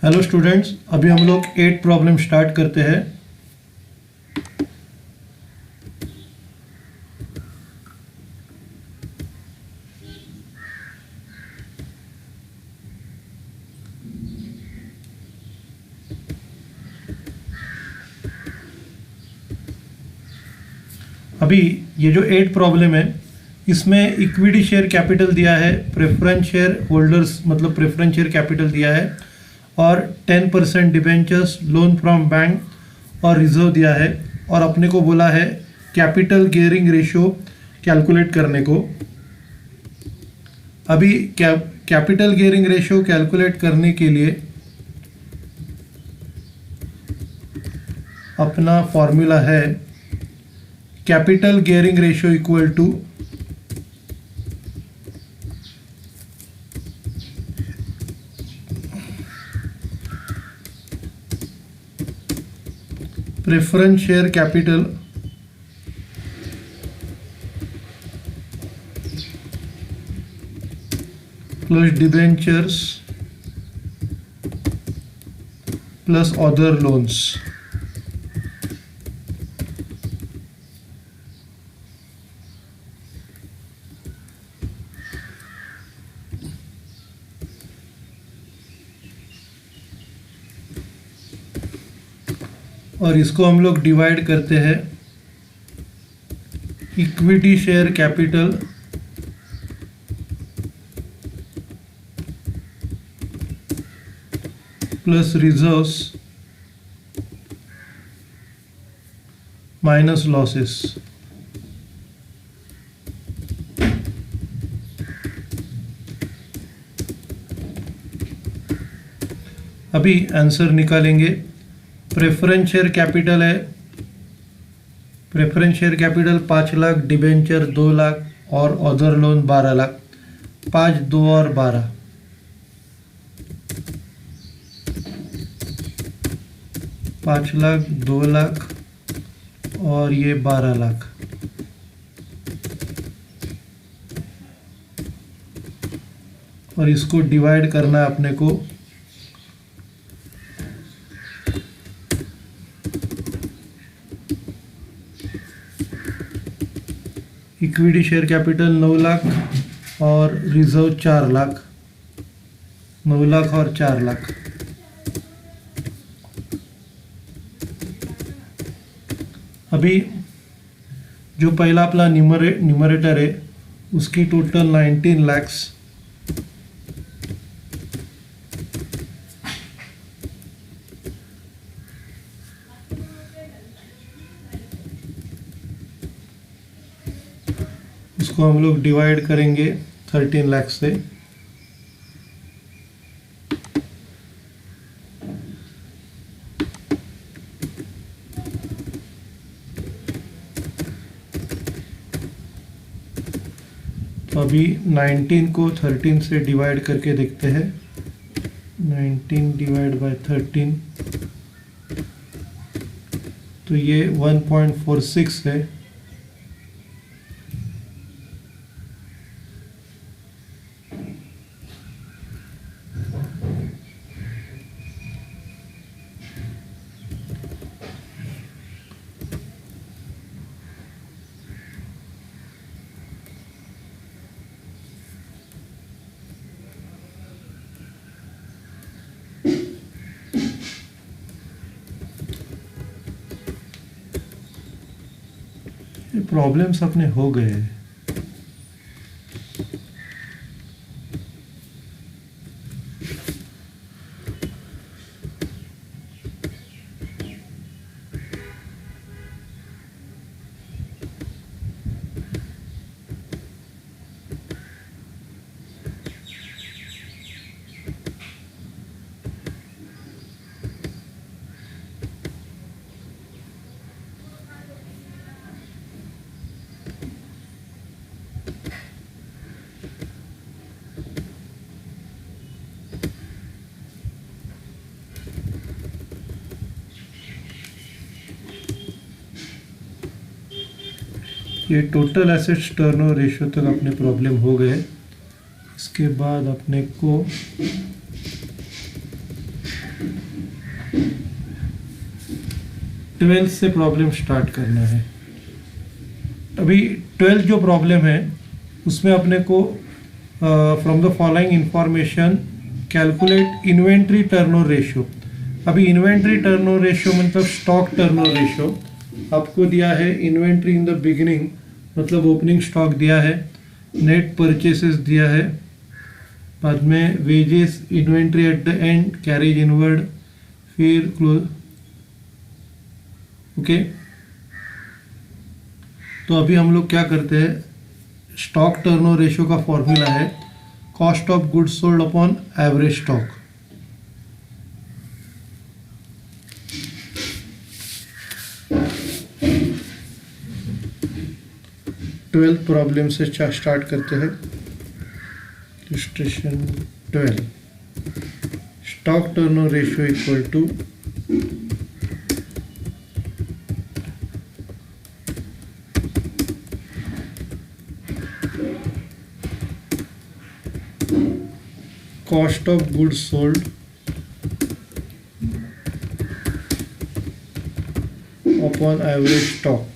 Hello students, अभी हम लोग 8 प्रॉब्लम स्टार्ट करते हैं। अभी ये जो 8 प्रॉब्लम है इसमें इक्विटी शेयर कैपिटल दिया है, प्रेफरेंस शेयर होल्डर्स मतलब प्रेफरेंस शेयर कैपिटल दिया है और 10% डिबेंचर्स, लोन फ्रॉम बैंक और रिजर्व दिया है। और अपने को बोला है कैपिटल गियरिंग रेशियो कैलकुलेट करने को। अभी कैपिटल गियरिंग रेशियो कैलकुलेट करने के लिए अपना फॉर्मूला है capital gearing ratio equal to preference share capital plus debentures plus other loans. और इसको हम लोग डिवाइड करते हैं equity share capital plus reserves minus losses. अभी आंसर निकालेंगे। प्रेफरेंस शेयर कैपिटल है, preference share capital 5 lakh, debenture 2 lakh और अदर लोन 12 लाख। 5, 2 और 12, 5 लाख, 2 लाख और ये 12 लाख। और इसको डिवाइड करना है अपने को इक्विटी शेयर कैपिटल 9 लाख और रिजर्व 4 लाख। 9 लाख और 4 लाख। अभी जो पहला अपना न्यूमरेटर है उसकी टोटल 19 लैक्स उसको हम लोग डिवाइड करेंगे 13 लाख से। तो अभी 19 को 13 से डिवाइड करके देखते हैं। 19 डिवाइड बाय 13 तो ये 1.46 है। प्रॉब्लम्स अपने हो गए हैं। ये टोटल एसेट्स टर्नओवर रेशियो तक अपने प्रॉब्लम हो गए। इसके बाद अपने को 12 से प्रॉब्लम स्टार्ट करना है। अभी 12 जो प्रॉब्लम है उसमें अपने को from the following information calculate inventory turnover ratio. अभी इन्वेंट्री टर्नओवर रेशियो मतलब स्टॉक टर्नओवर रेशियो आपको दिया है। इन्वेंट्री इन द बिगिनिंग मतलब ओपनिंग स्टॉक दिया है, नेट परचेसेस दिया है, बाद में wages, inventory at the end, carriage inward, फिर क्लोज। ओके, तो अभी हम लोग क्या करते हैं, स्टॉक टर्नओवर रेशियो का फॉर्मूला है cost of goods sold upon average stock. Twelfth problem से स्टार्ट करते हैं। Illustration 12, stock turnover ratio equal to cost of goods sold upon average stock।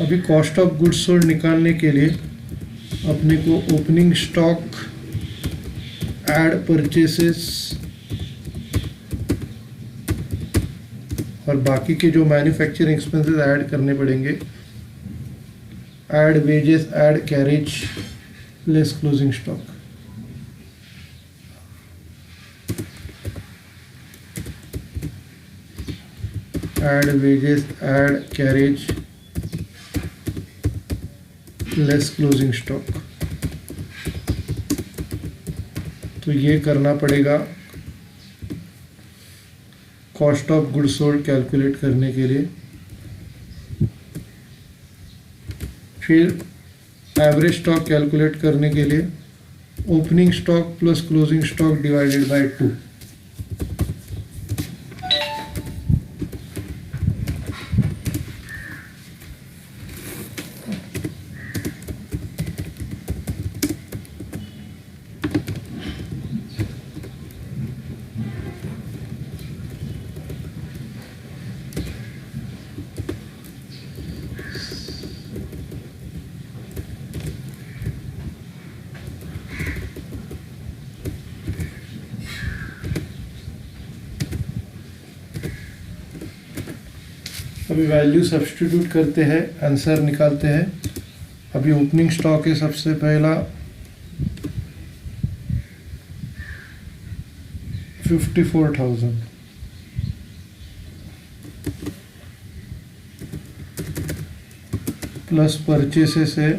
अभी कॉस्ट ऑफ गुड्स सोल्ड निकालने के लिए अपने को ओपनिंग स्टॉक ऐड परचेसेस और बाकी के जो मैन्युफैक्चरिंग एक्सपेंसेस ऐड करने पड़ेंगे। Add wages, add carriage, less closing stock. Add wages, add carriage, less closing stock. तो ये करना पड़ेगा cost of goods sold calculate करने के लिए। फिर एवरेज स्टॉक कैलकुलेट करने के लिए opening stock plus closing stock divided by 2। अभी वैल्यू सब्स्टिट्यूट करते हैं, आंसर निकालते हैं। अभी ओपनिंग स्टॉक है सबसे पहला 54,000 प्लस परचेसेस है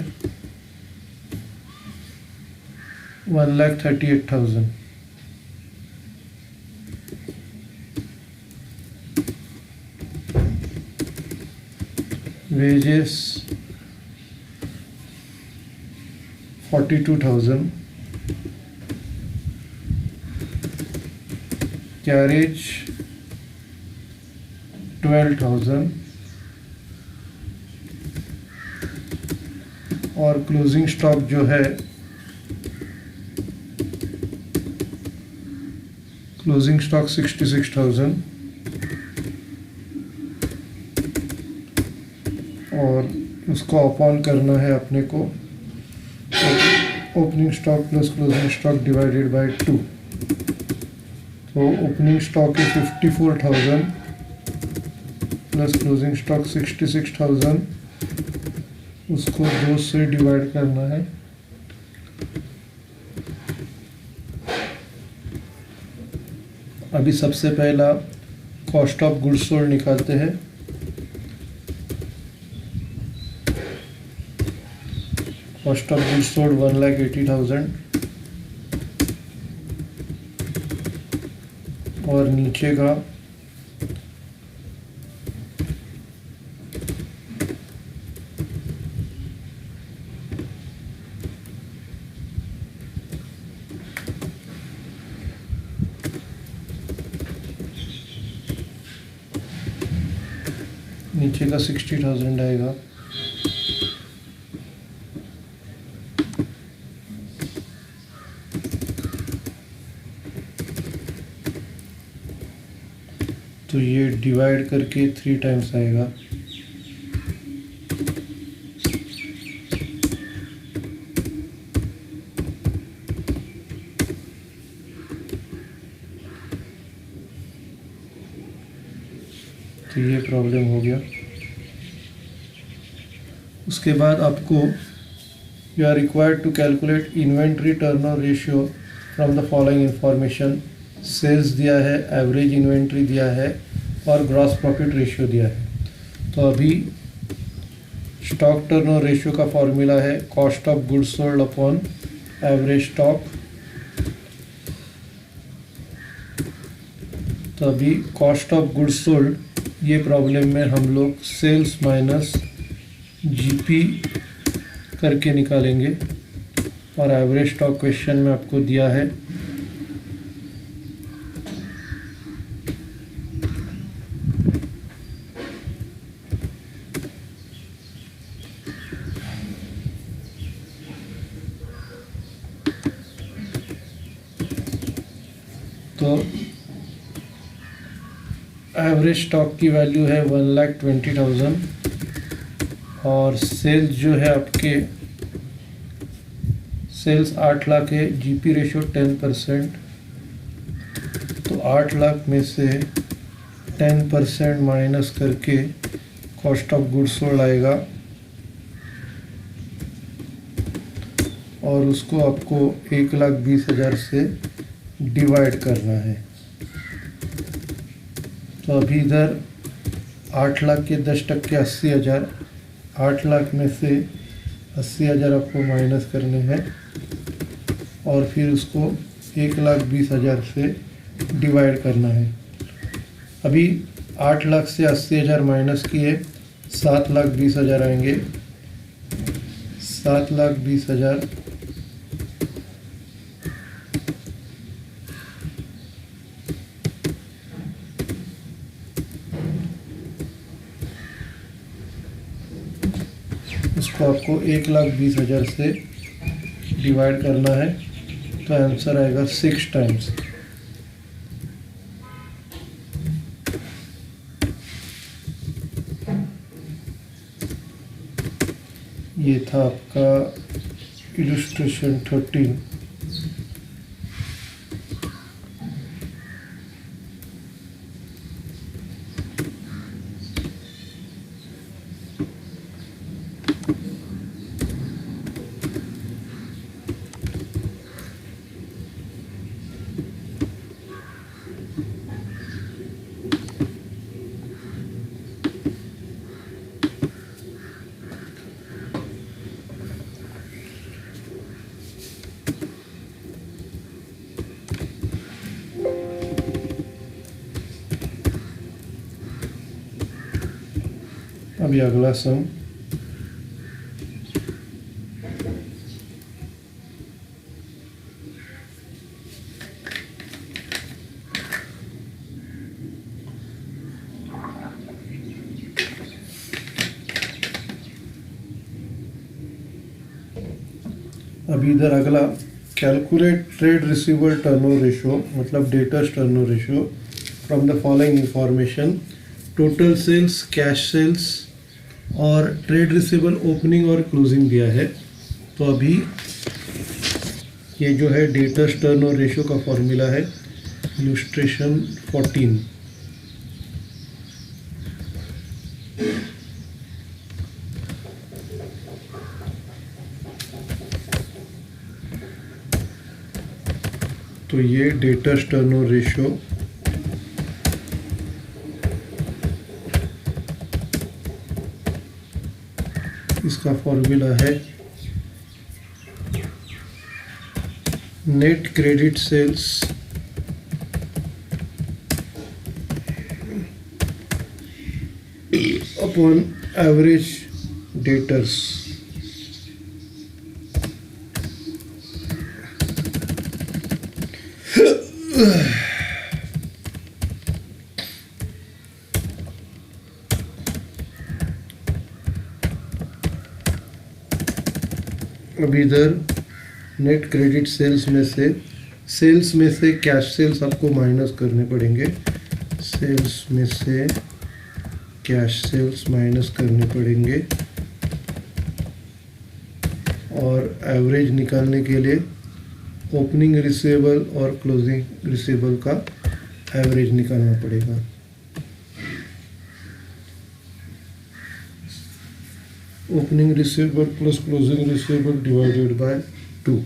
1,38,000। वेजेस 42,000, कैरेज 12,000 और क्लोजिंग स्टॉक जो है क्लोजिंग स्टॉक 66,000 और उसको अपॉन करना है अपने को opening stock plus closing stock divided by 2। तो ओपनिंग स्टॉक है 54,000 प्लस क्लोजिंग स्टॉक 66,000, उसको 2 से डिवाइड करना है। अभी सबसे पहला कॉस्ट ऑफ गुड्स सोल्ड निकालते हैं। कॉस्ट ऑफ गुड्स सोल्ड 1,80,000 और नीचे का नीचे का 60,000 आएगा। तो ये डिवाइड करके 3 टाइम्स आएगा। तो ये प्रॉब्लम हो गया। उसके बाद आपको you are required to calculate inventory turnover ratio from the following information. Sales दिया है, एवरेज इन्वेंट्री दिया है और ग्रॉस प्रॉफिट रेशियो दिया है। तो अभी स्टॉक टर्नओवर रेशियो का फॉर्मूला है cost of goods sold upon average stock. तो अभी कॉस्ट ऑफ गुड्स सोल्ड ये प्रॉब्लम में हम लोग सेल्स माइनस जीपी करके निकालेंगे और एवरेज स्टॉक क्वेश्चन में आपको दिया है तो एवरेज स्टॉक की वैल्यू है 1,20,000 और सेल्स जो है आपके सेल्स 8 लाख है, जीपी रेशियो 10%। तो 8 लाख में से 10% माइनस करके कॉस्ट ऑफ गुड्स सोल्ड आएगा और उसको आपको 1,20,000 से डिवाइड करना है। तो अभी इधर 8 लाख के 10% 80,000, 8 लाख में से 80,000 आपको माइनस करने हैं और फिर उसको 1,20,000 से डिवाइड करना है। अभी 8 लाख से 80,000 माइनस किए 7,20,000 आएंगे। 7,20,000 इसको आपको 1,20,000 से डिवाइड करना है। तो आंसर आएगा 6 टाइम्स। ये था आपका इलस्ट्रेशन 13। अभी अगला सम अभी इधर अगला calculate trade receivable turnover ratio मतलब debtors turnover ratio from the following information. Total sales, cash sales और ट्रेड रिसीवेबल ओपनिंग और क्लोजिंग दिया है। तो अभी ये जो है डेटर्स टर्नओवर रेशियो का फॉर्मूला है इलस्ट्रेशन 14। तो ये डेटर्स टर्नओवर रेशियो इसका फॉर्मूला है net credit sales upon average debtors. अभी इधर नेट क्रेडिट सेल्स में से कैश सेल्स आपको माइनस करने पड़ेंगे। सेल्स में से कैश सेल्स माइनस करने पड़ेंगे और एवरेज निकालने के लिए ओपनिंग रिसीवेबल और क्लोजिंग रिसीवेबल का एवरेज निकालना पड़ेगा। Opening receivable plus closing receivable divided by 2।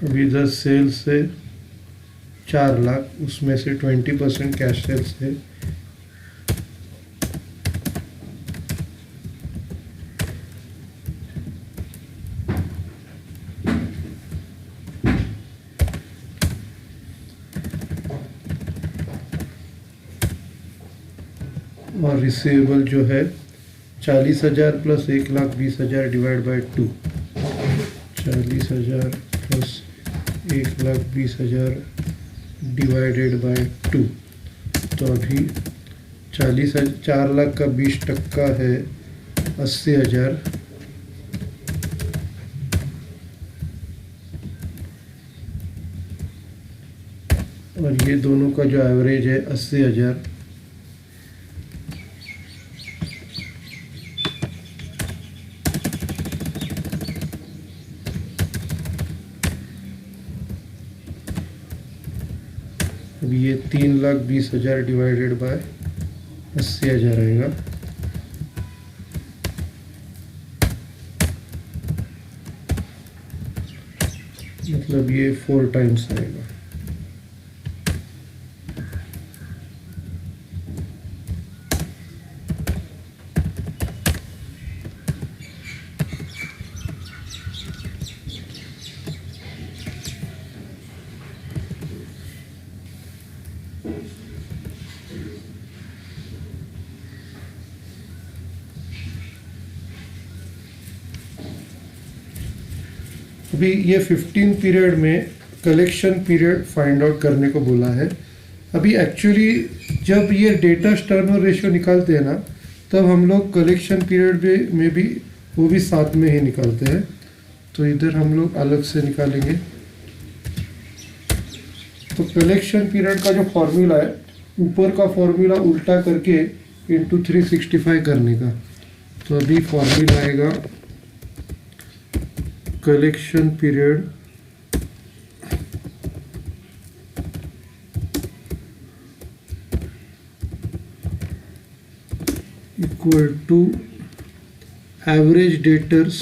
अभी इधर सेल्स से 4 लाख, उसमें से 20% कैश सेल्स है। और रिसीवेबल जो है 40,000 plus 1,20,000 divide by 2। 40,000 plus 1,20,000 divided by 2। तो अभी 4 लाख का 20% है 80,000। और ये दोनों का जो एवरेज है 80,000। अब ये 3,20,000 डिवाइडेड बाय 80,000 आएगा। मतलब ये 4 टाइम्स आएगा। अभी ये 15 पीरियड में कलेक्शन पीरियड फाइंड आउट करने को बोला है। अभी एक्चुअली जब ये डेटा टर्नओवर रेशियो निकालते हैं ना, तब हम लोग कलेक्शन पीरियड में भी वो भी साथ में ही निकालते हैं। तो इधर हम लोग अलग से निकालेंगे। तो कलेक्शन पीरियड का जो फॉर्मूला है, ऊपर का फॉर्मूला उल्टा करके इंटू 365 करने का। तो अभी फॉर्मूला आएगा collection period equal to average debtors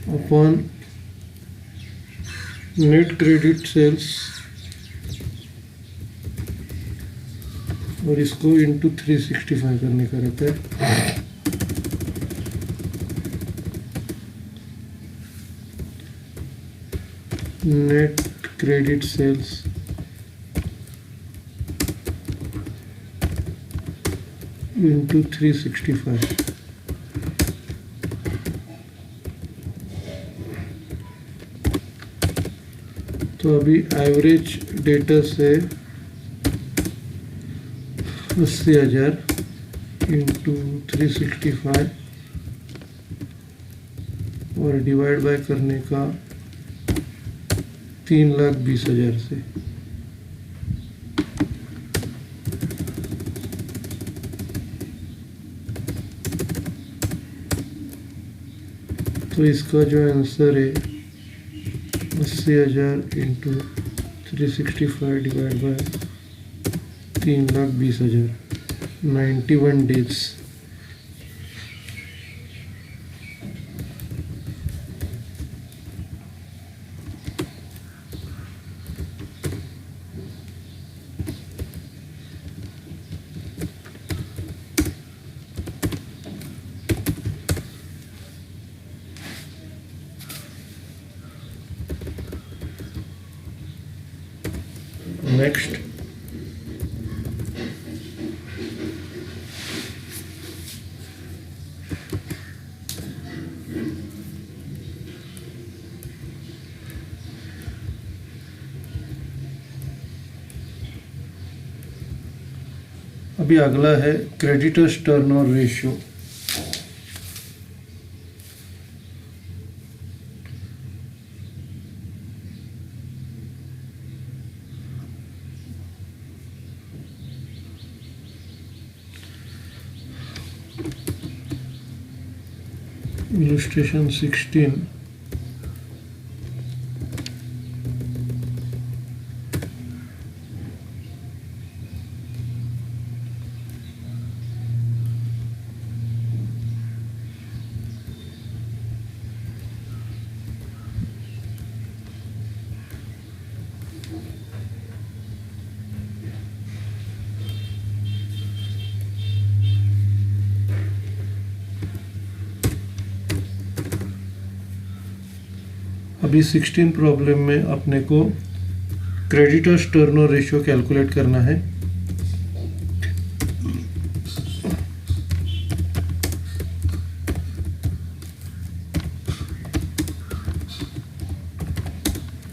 upon net credit sales, और इसको इंटू 365 करने का रहता है। Net credit sales into 365। तो अभी एवरेज डेटा से 80,000 इंटू 365 और डिवाइड बाय करने का 3,20,000 से। तो इसका जो आंसर है 80,000 into 365 divide by 3,20,000, 91 days. Next, अभी अगला है क्रेडिटर्स टर्नओवर रेशियो। illustration 16, अभी 16 प्रॉब्लम में अपने को क्रेडिटर्स टर्नओवर रेशियो कैलकुलेट करना है।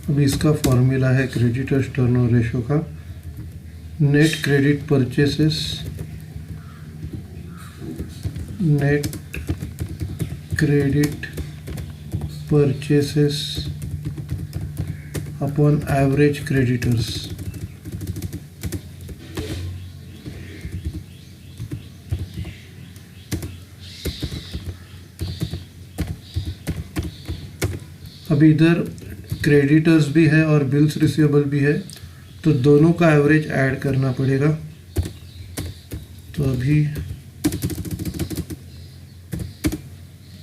अभी इसका फॉर्मूला है क्रेडिटर्स टर्नओवर रेशियो का, net credit purchases, net credit purchases upon average creditors. अभी इधर क्रेडिटर्स भी है और बिल्स रिसीवेबल भी है, तो दोनों का एवरेज ऐड करना पड़ेगा। तो अभी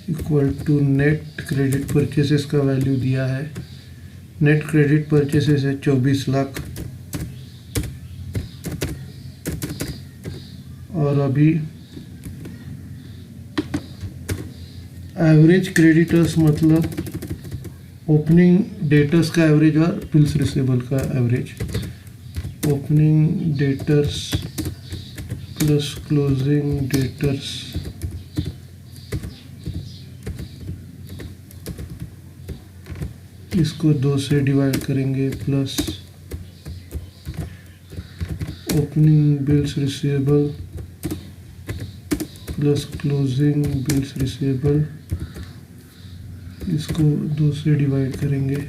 equal to net credit purchases का वैल्यू दिया है, नेट क्रेडिट परचेसेस है 24 लाख, और अभी एवरेज क्रेडिटर्स मतलब ओपनिंग डेटर्स का एवरेज और बिल्स रिसीवेबल का average. Opening debtors plus closing debtors इसको 2 से डिवाइड करेंगे, plus opening bills receivable plus closing bills receivable, इसको 2 से डिवाइड करेंगे।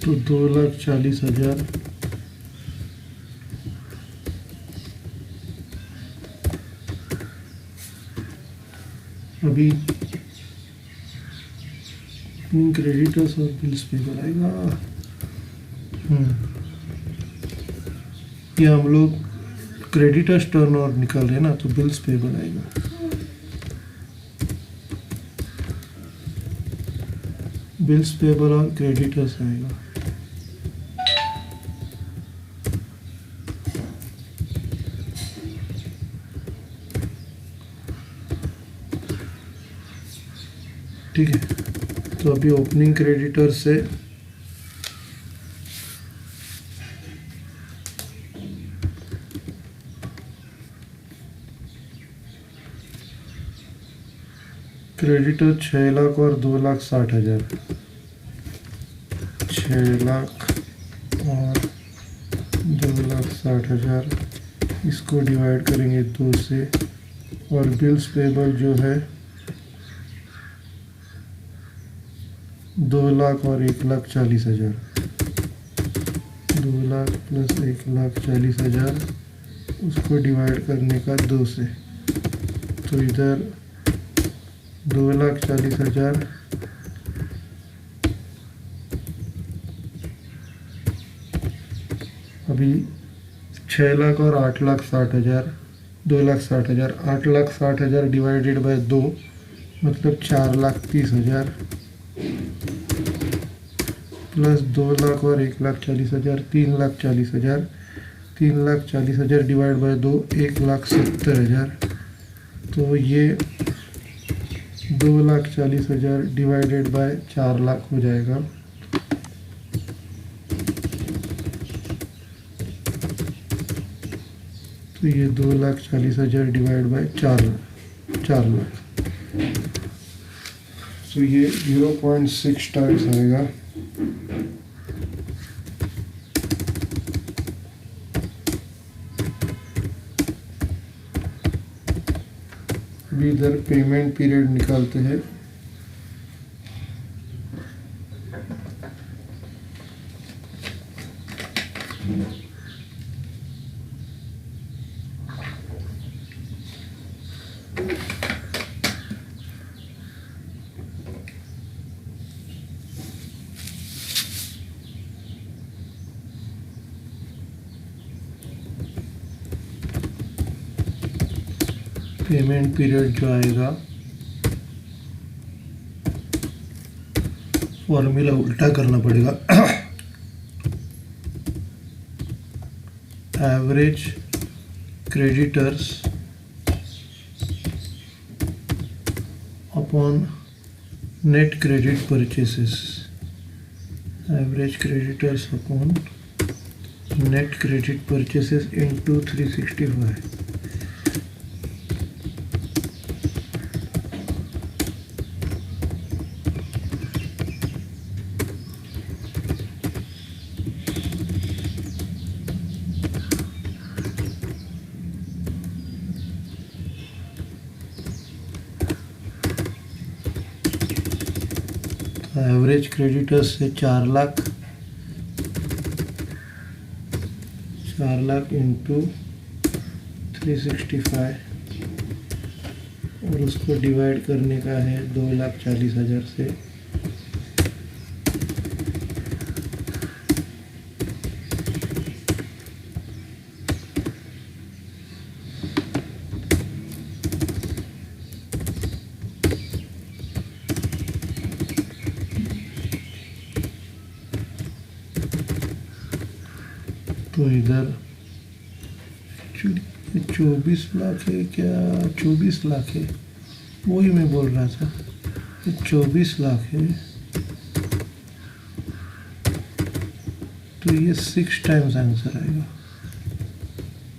तो 2,40,000 अभी क्रेडिटर्स और बिल्स पेबल आएगा। ये हम लोग क्रेडिटर्स टर्नओवर निकाल रहे हैं ना, तो बिल्स पेबल आएगा। बिल्स पेबल और क्रेडिटर्स आएगा। ठीक है, तो अभी ओपनिंग क्रेडिटर से क्रेडिटर 6 लाख और 2,60,000, 6 लाख और 2,60,000 इसको डिवाइड करेंगे 2 से, और बिल्स पेबल जो है 2 लाख और 1,40,000, 2 लाख प्लस 1,40,000 उसको डिवाइड करने का 2 से, तो इधर 2,40,000 अभी 6 लाख और 8,60,000, 2,60,000, 8,60,000 डिवाइडेड बाय 2 मतलब 4,30,000 प्लस 2 लाख और 1,40,000 3,40,000, 3,40,000 डिवाइड बाय 2, 1,70,000। तो ये 2,40,000 डिवाइडेड बाय 4 लाख हो जाएगा। तो ये 2,40,000 डिवाइड बाय 4 लाख। तो ये 0.6 टाइम्स आएगा। अभी इधर पेमेंट पीरियड निकालते हैं। पेमेंट पीरियड जो आएगा, फॉर्मूला उल्टा करना पड़ेगा। Average creditors upon net credit purchases. Average creditors upon net credit purchases into 365। Average creditors से 4 लाख इंटू 365 और उसको डिवाइड करने का है 2,40,000 से। तो इधर 24 लाख है क्या? 24 लाख है, वही मैं बोल रहा था। 24 लाख है, तो ये 6 टाइम्स आंसर आएगा।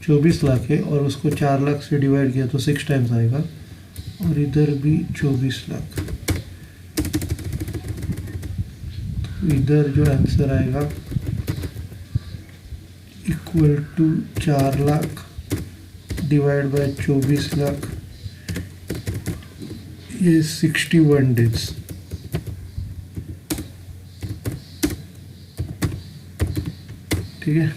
24 लाख है और उसको 4 लाख से डिवाइड किया तो 6 टाइम्स आएगा। और इधर भी 24 लाख, तो इधर जो आंसर आएगा equal to 4 lakh divide by 24 lakh, ये 61 डेज। ठीक है,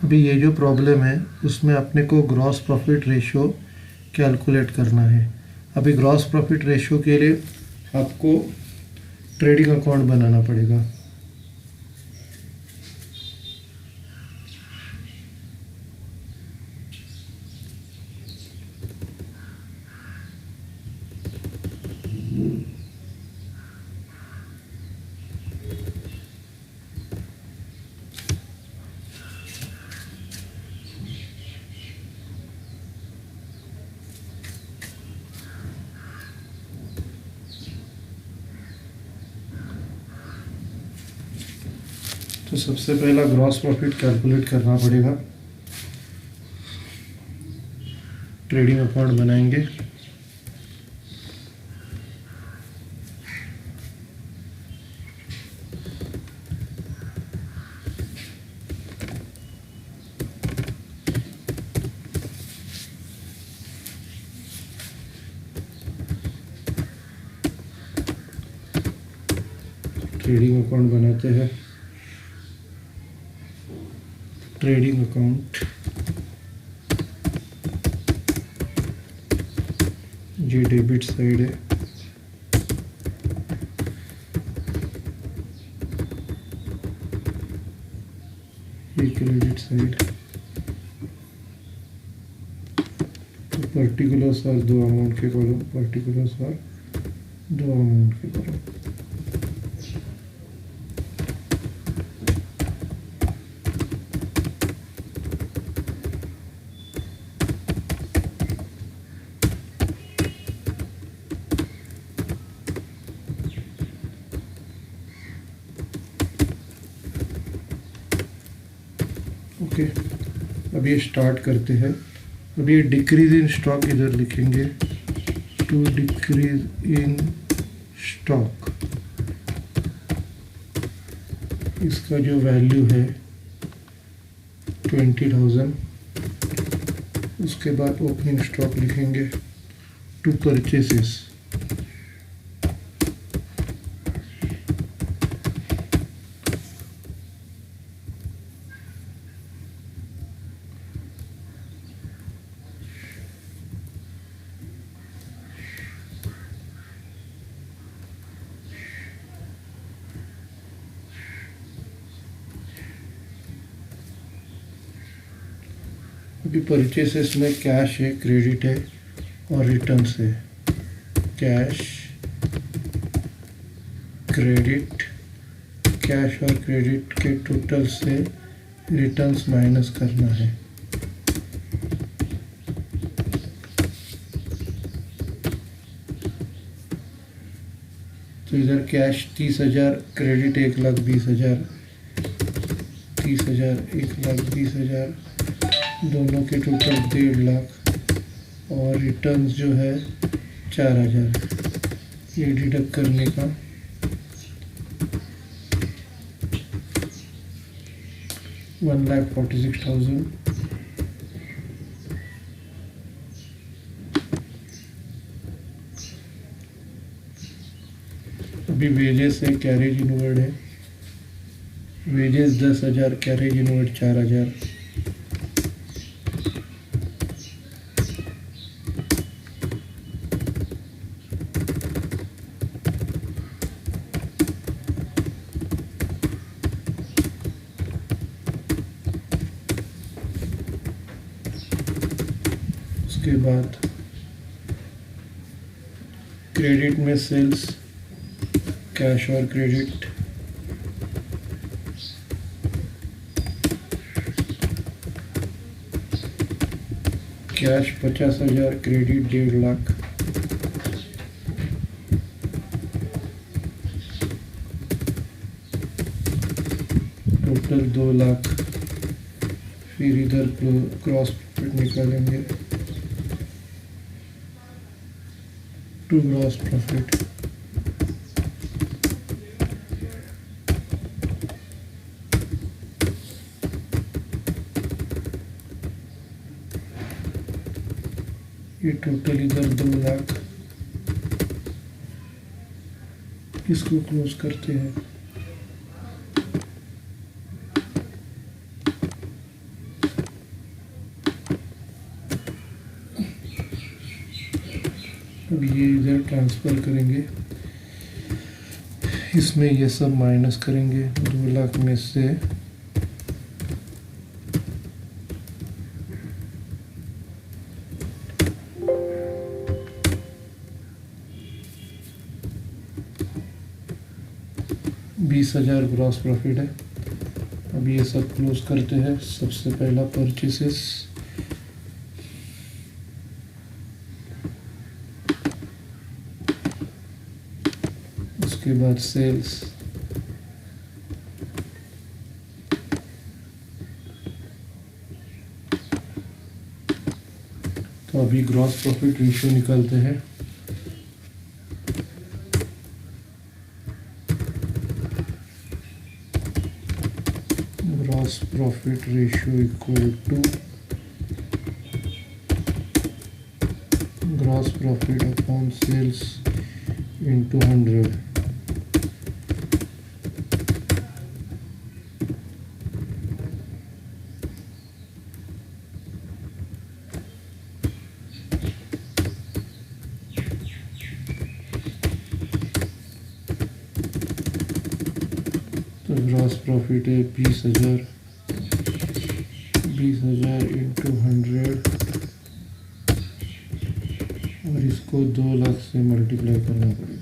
अभी ये जो प्रॉब्लम है उसमें अपने को ग्रॉस प्रॉफिट रेशियो कैलकुलेट करना है। अभी ग्रॉस प्रॉफिट रेशियो के लिए आपको ट्रेडिंग अकाउंट बनाना पड़ेगा। तो सबसे पहला ग्रॉस प्रॉफिट कैलकुलेट करना पड़ेगा। ट्रेडिंग अकाउंट बनाएंगे। ट्रेडिंग अकाउंट बनाते हैं। ट्रेडिंग अकाउंट ये डेबिट साइड है, ये क्रेडिट साइड। तो पर्टिकुलर्स और दो अमाउंट के करो, पर्टिकुलर्स और दो अमाउंट के करो। ओके, अब ये स्टार्ट करते हैं। अब ये डिक्रीज इन स्टॉक इधर लिखेंगे, टू डिक्रीज इन स्टॉक। इसका जो वैल्यू है 20,000। उसके बाद ओपनिंग स्टॉक लिखेंगे, टू परचेसेस। अभी परचेसेस में कैश है, क्रेडिट है और रिटर्न्स है। कैश, क्रेडिट, कैश और क्रेडिट के टोटल से रिटर्न्स माइनस करना है। तो इधर कैश 30,000, क्रेडिट 1,20,000, 30,000, 1,20,000, दोनों के टोटल 1.5 लाख और रिटर्न्स जो है 4,000। ये डिडक्ट करने का 1,46,000। अभी वेजेस है, कैरेज इनवर्ड है। Wages 10,000, carriage inward 4,000। उसके बाद क्रेडिट में सेल्स, कैश और credit. Cash 50,000, credit 1.5 lakh. Total 2 lakh. फिर इधर क्रॉस प्रॉफिट निकालेंगे, टू ग्रॉस प्रॉफिट। ये टोटल इधर 2 लाख। इसको क्लोज करते हैं। अब ये इधर ट्रांसफ़र करेंगे, इसमें ये सब माइनस करेंगे। 2 लाख में से $20,000 ग्रॉस प्रॉफिट है। अब ये सब क्लोज करते हैं। सबसे पहला परचेसेस, उसके बाद सेल्स, तो अभी ग्रॉस प्रॉफिट रेशियो निकालते हैं। Gross profit ratio equal to gross profit upon sales into 100। Gross profit है 20,000, 20,000 इंटू 100 और इसको 2 लाख से मल्टीप्लाई करना पड़ेगा।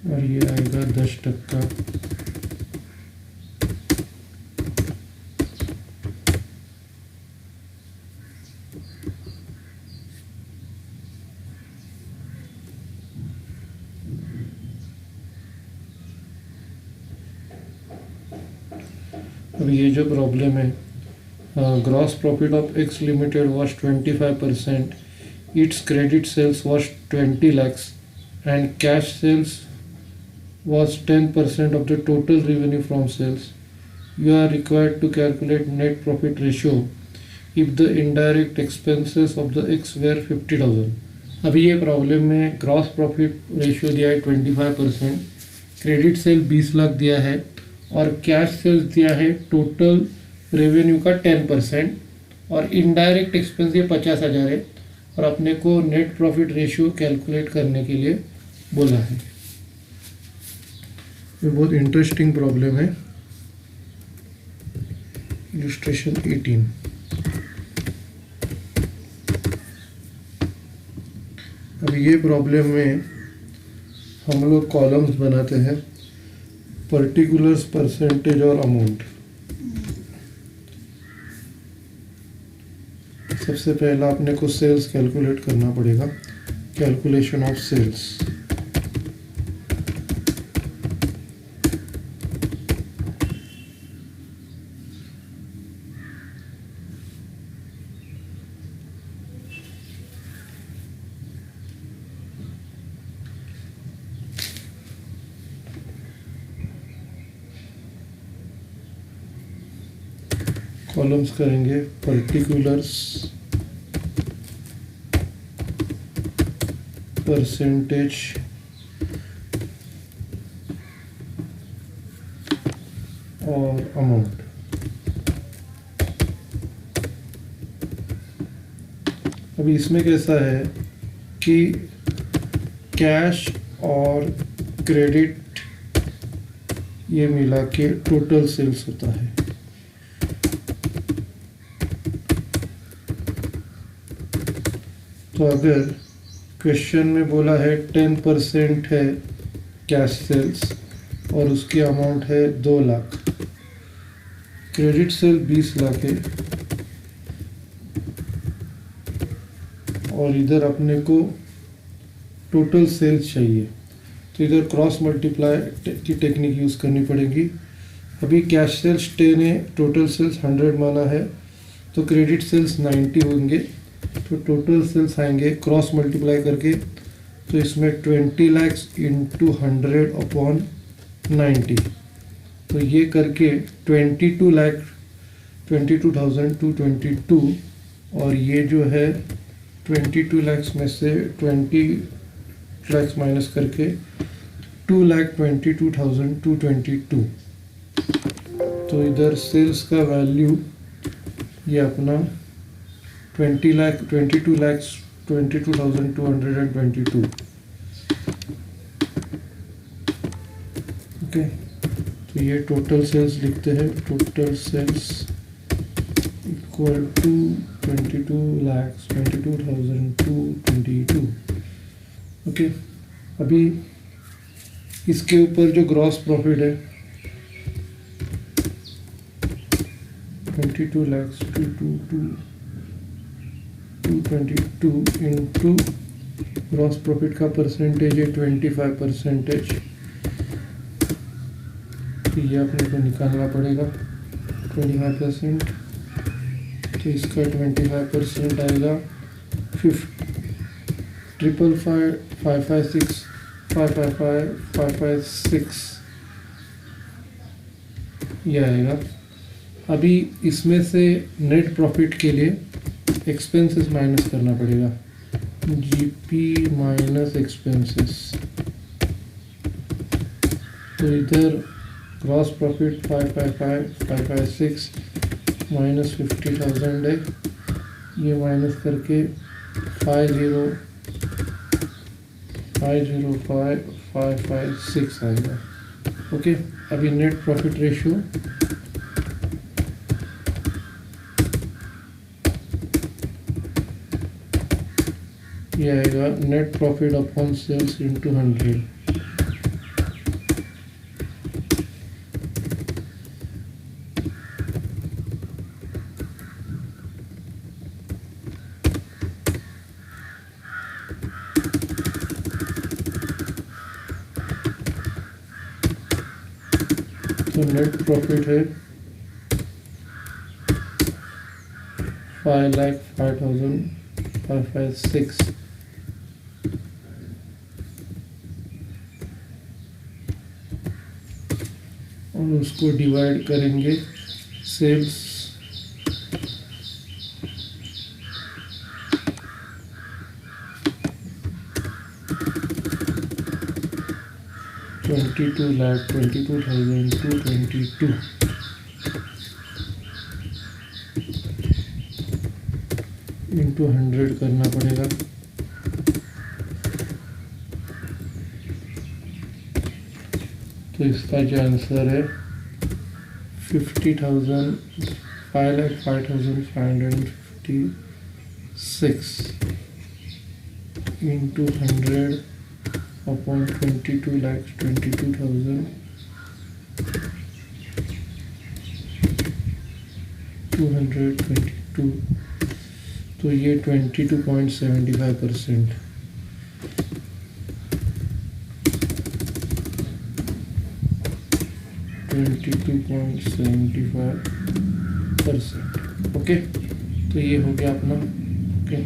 और ये आएगा 10%। अब ये जो प्रॉब्लम है, gross profit of X limited was 25%, it's credit sales was 20 lakhs and cash sales was 10% of the total revenue from sales. You are required to calculate net profit ratio if the indirect expenses of the X were 50,000. अभी ये problem में gross profit ratio दिया है 25%, credit sale 20 lakh दिया है और cash sales दिया है टोटल रेवेन्यू का 10% और इनडायरेक्ट एक्सपेंस ये 50,000 है और अपने को नेट प्रॉफिट रेशियो कैलकुलेट करने के लिए बोला है। ये बहुत इंटरेस्टिंग प्रॉब्लम है। इलस्ट्रेशन 18। अब ये प्रॉब्लम में हम लोग कॉलम्स बनाते हैं, पर्टिकुलर्स, परसेंटेज और अमाउंट। सबसे पहला अपने को सेल्स कैलकुलेट करना पड़ेगा, कैलकुलेशन ऑफ सेल्स। कॉलम्स करेंगे पर्टिकुलर्स, परसेंटेज और अमाउंट। अभी इसमें कैसा है कि कैश और क्रेडिट ये मिला के टोटल सेल्स होता है। तो अगर क्वेश्चन में बोला है 10% है कैश सेल्स और उसकी अमाउंट है 2 लाख, क्रेडिट सेल 20 लाख है और इधर अपने को टोटल सेल्स चाहिए, तो इधर क्रॉस मल्टीप्लाई की टेक्निक यूज़ करनी पड़ेगी। अभी कैश सेल्स 10 है, टोटल सेल्स 100 माना है, तो क्रेडिट सेल्स 90 होंगे, तो टोटल सेल्स आएंगे क्रॉस मल्टीप्लाई करके, तो इसमें 20 lakhs इंटू 100 अपॉन 90, तो ये करके 22,222 और ये जो है 22 lakhs में से 20 lakhs माइनस करके 2,22,222। तो इधर सेल्स का वैल्यू ये अपना 22,222। ओके, तो ये टोटल सेल्स लिखते हैं, total sales equal to 22,22,222। Okay, अभी इसके ऊपर जो ग्रॉस प्रॉफिट है 22,222 इंटू ग्रॉस प्रॉफिट का परसेंटेज है 25%। ये अपने को निकालना पड़ेगा 25%, तो इसका 25% आएगा 555,556 ये आएगा। अभी इसमें से नेट प्रॉफिट के लिए एक्सपेंसेस माइनस करना पड़ेगा, जीपी माइनस एक्सपेंसेस। तो इधर ग्रॉस प्रॉफिट 556 माइनस 50,000 है, ये माइनस करके 505,556 आएगा। ओके, अभी नेट प्रॉफिट रेशियो ये आएगा net profit upon sales into 100। तो नेट प्रॉफिट है 5,05,556। और उसको डिवाइड करेंगे सेल्स 22,22,222 इंटू 100 करना पड़ेगा। तो इसका जो आंसर है 5,05,556 इंटू 100 अपॉन 22,22,222। तो ये 22.75%। ओके, तो ये हो गया अपना। Okay,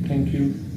thank you.